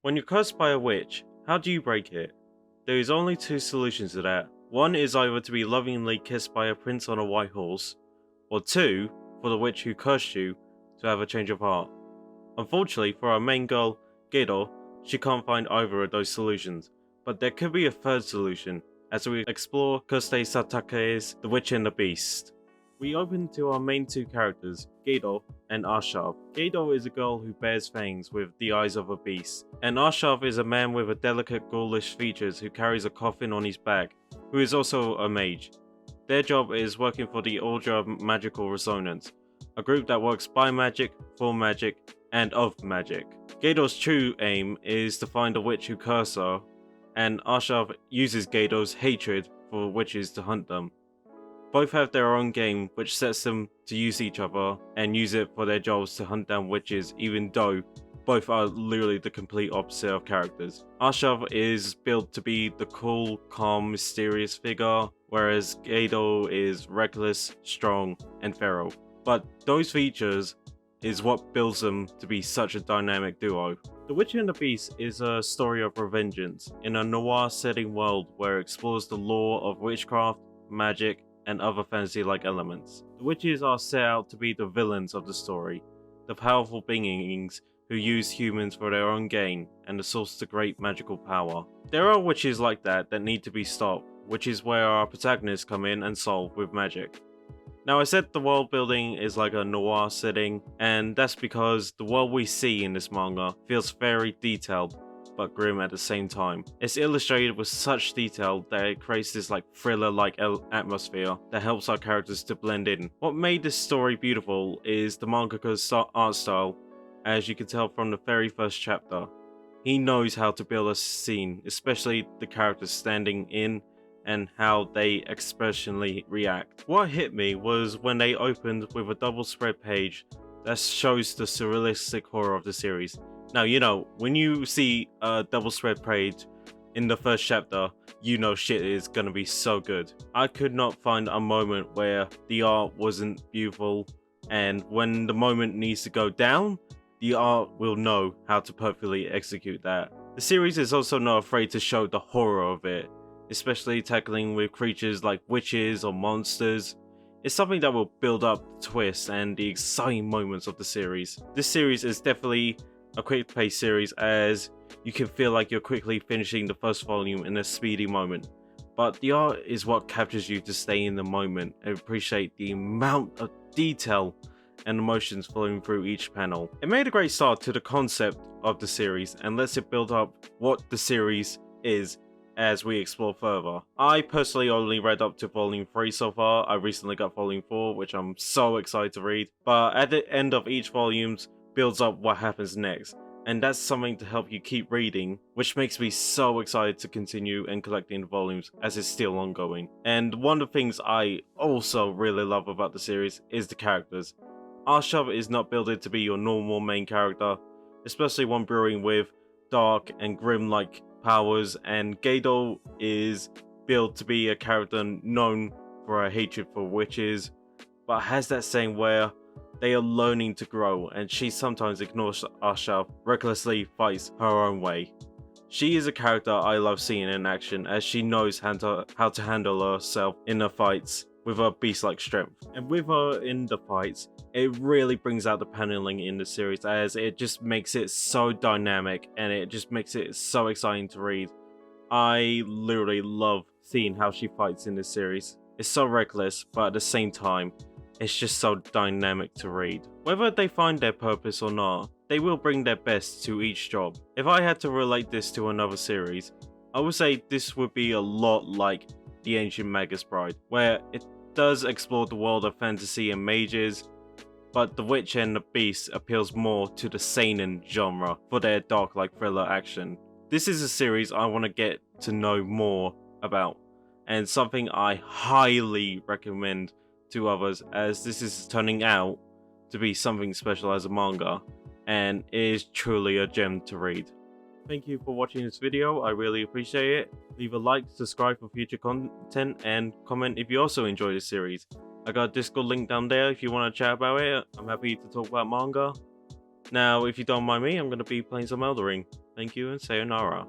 When you're cursed by a witch, how do you break it? There is only two solutions to that. One is either to be lovingly kissed by a prince on a white horse, or two, for the witch who cursed you to have a change of heart. Unfortunately for our main girl, Gedo, she can't find either of those solutions, but there could be a third solution as we explore Kosei Satake's The Witch and the Beast. We open to our main two characters, Gedo and Arshav. Gedo is a girl who bears fangs with the eyes of a beast, and Arshav is a man with a delicate ghoulish features who carries a coffin on his back, who is also a mage. Their job is working for the Ultra Magical Resonance, a group that works by magic, for magic, and of magic. Gedo's true aim is to find the witch who cursed her, and Arshav uses Gedo's hatred for witches to hunt them. Both have their own game which sets them to use each other and use it for their jobs to hunt down witches, even though both are literally the complete opposite of characters. Arshav is built to be the cool, calm, mysterious figure, whereas Gedo is reckless, strong, and feral. But those features is what builds them to be such a dynamic duo. The Witch and the Beast is a story of revengeance in a noir setting world where it explores the lore of witchcraft, magic, and other fantasy-like elements. The witches are set out to be the villains of the story, the powerful beings who use humans for their own gain and the source to great magical power. There are witches like that need to be stopped, which is where our protagonists come in and solve with magic. Now, I said the world building is like a noir setting, and that's because the world we see in this manga feels very detailed but grim at the same time. It's illustrated with such detail that it creates this thriller-like atmosphere that helps our characters to blend in. What made this story beautiful is the mangaka's art style, as you can tell from the very first chapter. He knows how to build a scene, especially the characters standing in and how they expressionally react. What hit me was when they opened with a double spread page that shows the surrealistic horror of the series. Now, you know, when you see a double spread page in the first chapter, you know shit is gonna be so good. I could not find a moment where the art wasn't beautiful, and when the moment needs to go down, the art will know how to perfectly execute that. The series is also not afraid to show the horror of it, especially tackling with creatures like witches or monsters. It's something that will build up the twists and the exciting moments of the series. This series is definitely a quick paced series, as you can feel like you're quickly finishing the first volume in a speedy moment. But the art is what captures you to stay in the moment and appreciate the amount of detail and emotions flowing through each panel. It made a great start to the concept of the series and lets it build up what the series is as we explore further. I personally only read up to volume 3 so far. I recently got volume 4, which I'm so excited to read. But at the end of each volume builds up what happens next, and that's something to help you keep reading, which makes me so excited to continue and collecting the volumes as it's still ongoing. And one of the things I also really love about the series is the characters. Arshav is not built to be your normal main character, especially one brewing with dark and grim-like powers, and Gedo is built to be a character known for a hatred for witches, but has that same where they are learning to grow, and she sometimes ignores Arshav, recklessly fights her own way. She is a character I love seeing in action, as she knows how to handle herself in the fights with her beast-like strength. And with her in the fights, it really brings out the paneling in the series, as it just makes it so dynamic and it just makes it so exciting to read. I literally love seeing how she fights in this series. It's so reckless, but at the same time, it's just so dynamic to read. Whether they find their purpose or not, they will bring their best to each job. If I had to relate this to another series, I would say this would be a lot like The Ancient Magus Bride, where it does explore the world of fantasy and mages, but The Witch and the Beast appeals more to the seinen genre for their dark-like thriller action. This is a series I want to get to know more about, and something I highly recommend to others, as this is turning out to be something special as a manga, and it is truly a gem to read. Thank you for watching this video, I really appreciate it. Leave a like, subscribe for future content, and comment if you also enjoy this series. I got a Discord link down there if you want to chat about it. I'm happy to talk about manga. Now, if you don't mind me, I'm going to be playing some Elden Ring. Thank you and sayonara.